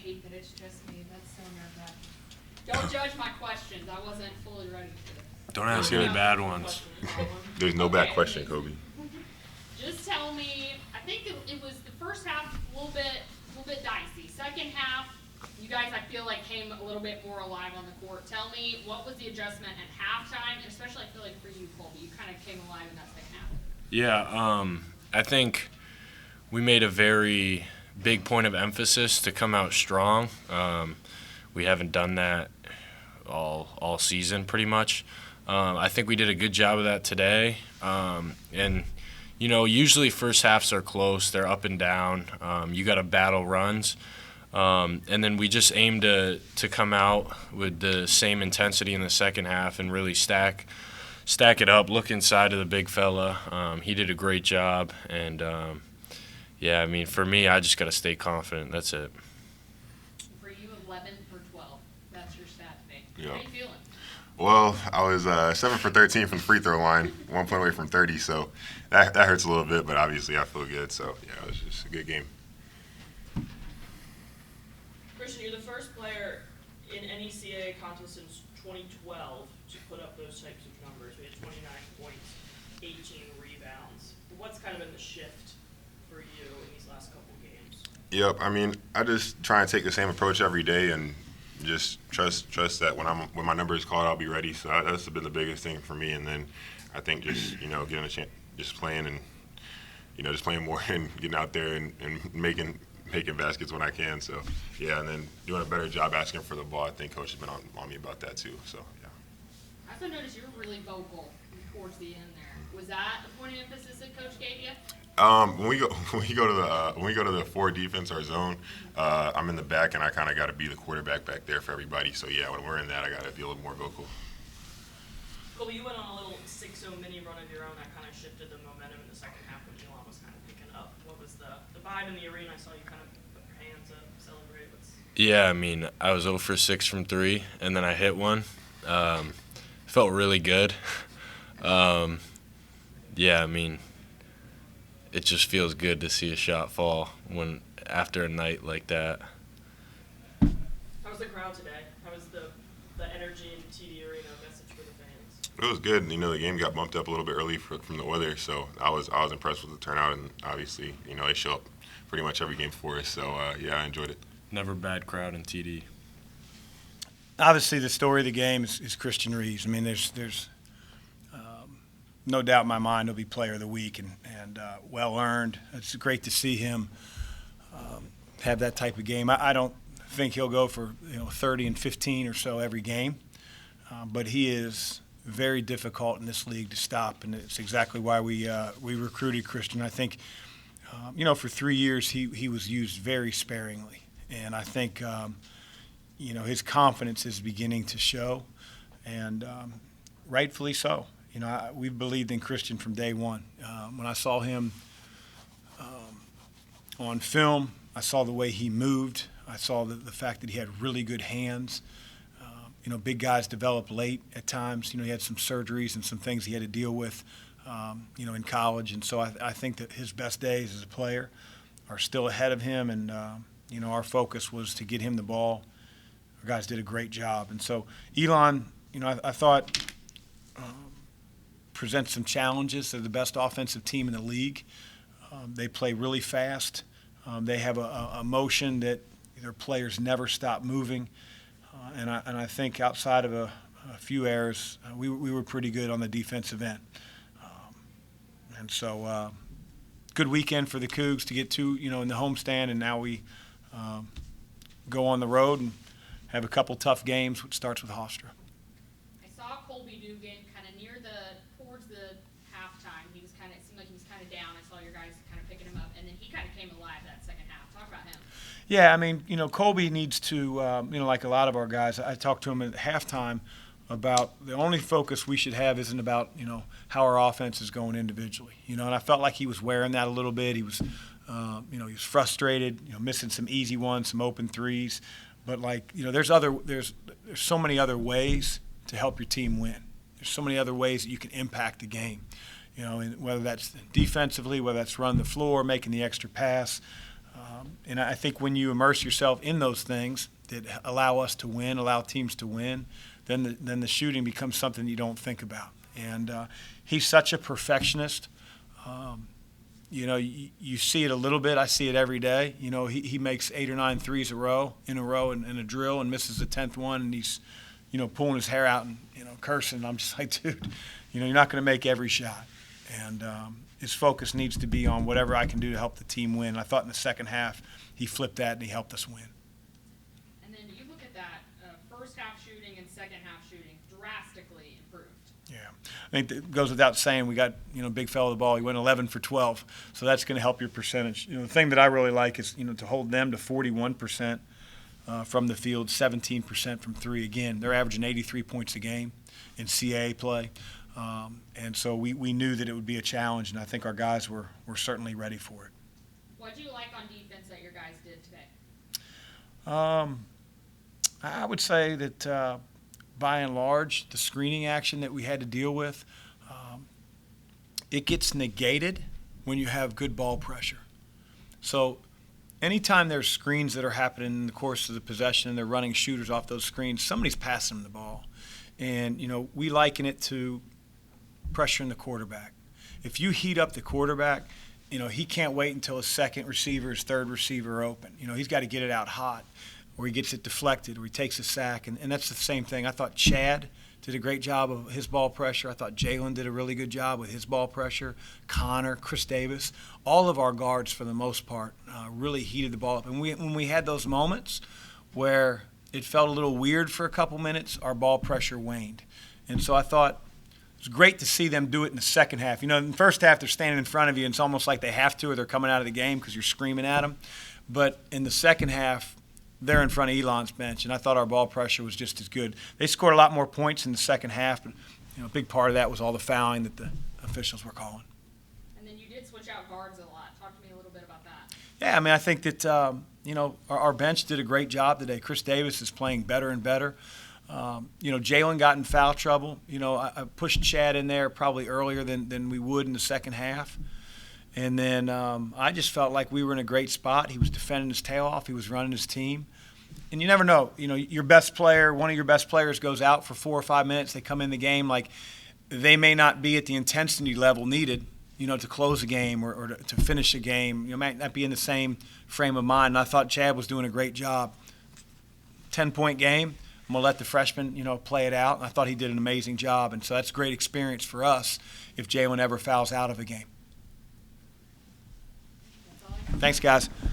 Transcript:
hate that it's just me. That's so nerve-wracking. Don't judge my questions. I wasn't fully ready for this. Don't ask any bad ones. There's no bad question, Kobe. Just tell me. I think it was the first half a little bit dicey. Second half, you guys I feel like came a little bit more alive on the court. Tell me what was the adjustment at halftime, and especially I feel like for you, Colby, you kind of came alive in that second half. Yeah, I think we made a very big point of emphasis to come out strong. We haven't done that all season pretty much. I think we did a good job of that today. And, you know, usually first halves are close. They're up and down. You got to battle runs. And then we just aim to come out with the same intensity in the second half and really stack it up, look inside of the big fella. He did a great job. And, yeah, I mean, for me, I just got to stay confident. That's it. For you, 11 for 12. That's your stat today. Yeah. How are you feeling? Well, I was 7 for 13 from the free throw line, 1 point away from 30, so that hurts a little bit, but obviously I feel good. So, yeah, it was just a good game. Christian, you're the first player in any CAA contest since 2012 to put up those types of numbers. We had 29 points, 18 rebounds. What's kind of been the shift for you in these last couple games? Yep, I mean, I just try and take the same approach every day and just trust that when my number is called, I'll be ready. So that's been the biggest thing for me. And then I think just, you know, getting a chance, just playing and, you know, just playing more and getting out there and making baskets when I can. So, yeah, and then doing a better job asking for the ball. I think Coach has been on me about that too. So, yeah. I also noticed you were really vocal towards the end there. Was that the point of emphasis that Coach gave you? When we go to the 4 defense or zone, I'm in the back and I kind of got to be the quarterback back there for everybody. So yeah, when we're in that, I got to be a little more vocal. Colby, you went on a little 6-0 mini run of your own that kind of shifted the momentum in the second half when Elon was kind of picking up. What was the vibe in the arena? I saw you kind of put your hands up, celebrate. Yeah, I mean, I was 0 for 6 from 3, and then I hit one. Felt really good. Yeah, I mean, it just feels good to see a shot fall after a night like that. How was the crowd today? How was the energy in TD Arena? Message for the fans? It was good. You know, the game got bumped up a little bit early from the weather, so I was impressed with the turnout, and obviously, you know, they show up pretty much every game for us. So yeah, I enjoyed it. Never bad crowd in TD. Obviously, the story of the game is Christian Reeves. I mean, there's no doubt in my mind he'll be player of the week and well earned. It's great to see him have that type of game. I don't think he'll go for 30 and 15 or so every game, but he is very difficult in this league to stop, and it's exactly why we recruited Christian. I think for 3 years he was used very sparingly, and I think his confidence is beginning to show, and rightfully so. We believed in Christian from day one. When I saw him on film, I saw the way he moved. I saw the fact that he had really good hands. Big guys develop late at times. He had some surgeries and some things he had to deal with, in college. And so I think that his best days as a player are still ahead of him. And, our focus was to get him the ball. Our guys did a great job. And so Elon, I thought presents some challenges. They're the best offensive team in the league. They play really fast. They have a motion that their players never stop moving. And I think outside of a few errors, we were pretty good on the defensive end. And so good weekend for the Cougs to get to, in the homestand, and now we go on the road and have a couple tough games, which starts with Hofstra. I saw Colby Dugan kind of towards the halftime. It seemed like he was kind of down. I saw your guys kind of picking him up, and then he kind of came alive that second half. Talk about him. Yeah, I mean, Colby needs to, like a lot of our guys, I talked to him at halftime about the only focus we should have isn't about, how our offense is going individually. And I felt like he was wearing that a little bit. He was, he was frustrated, missing some easy ones, some open threes. But there's so many other ways to help your team win. There's so many other ways that you can impact the game. And whether that's defensively, whether that's run the floor, making the extra pass. And I think when you immerse yourself in those things that allow us to win, allow teams to win, then the shooting becomes something you don't think about. And he's such a perfectionist. You know, you see it a little bit. I see it every day. You know, he makes 8 or 9 threes in a row in a drill and misses the 10th one, and he's, you know, pulling his hair out and, you know, cursing. I'm just like, dude, you know, you're not going to make every shot. And his focus needs to be on whatever I can do to help the team win. I thought in the second half he flipped that and he helped us win. And then you look at that first half shooting and second half shooting drastically improved. Yeah, I think it goes without saying we got, you know, big fella the ball. He went 11 for 12, so that's going to help your percentage. You know, the thing that I really like is, you know, to hold them to 41% from the field, 17% from three. Again, they're averaging 83 points a game in CAA play, and so we knew that it would be a challenge, and I think our guys were certainly ready for it. What do you like on defense that your guys did today? I would say that by and large, the screening action that we had to deal with, it gets negated when you have good ball pressure. So anytime there's screens that are happening in the course of the possession and they're running shooters off those screens, somebody's passing them the ball. And, you know, we liken it to pressuring the quarterback. If you heat up the quarterback, you know, he can't wait until his second receiver, his third receiver are open. You know, he's got to get it out hot, or he gets it deflected, or he takes a sack. And that's the same thing. I thought Chad did a great job of his ball pressure. I thought Jalen did a really good job with his ball pressure. Connor, Chris Davis, all of our guards for the most part really heated the ball up. And when we had those moments where it felt a little weird for a couple minutes, our ball pressure waned. And so I thought it was great to see them do it in the second half. You know, in the first half, they're standing in front of you, and it's almost like they have to, or they're coming out of the game because you're screaming at them. But in the second half, they're in front of Elon's bench, and I thought our ball pressure was just as good. They scored a lot more points in the second half, but, you know, a big part of that was all the fouling that the officials were calling. And then you did switch out guards a lot. Talk to me a little bit about that. Yeah, I mean, I think that, you know, our bench did a great job today. Chris Davis is playing better and better. You know, Jalen got in foul trouble. You know, I pushed Chad in there probably earlier than we would in the second half. And then I just felt like we were in a great spot. He was defending his tail off. He was running his team. And you never know. You know, your best player, one of your best players goes out for 4 or 5 minutes. They come in the game like they may not be at the intensity level needed, you know, to close a game or to finish a game. You know, might not be in the same frame of mind. And I thought Chad was doing a great job. 10-point game. I'm going to let the freshman, you know, play it out. And I thought he did an amazing job. And so that's a great experience for us if Jalen ever fouls out of a game. That's all I got. Thanks, guys.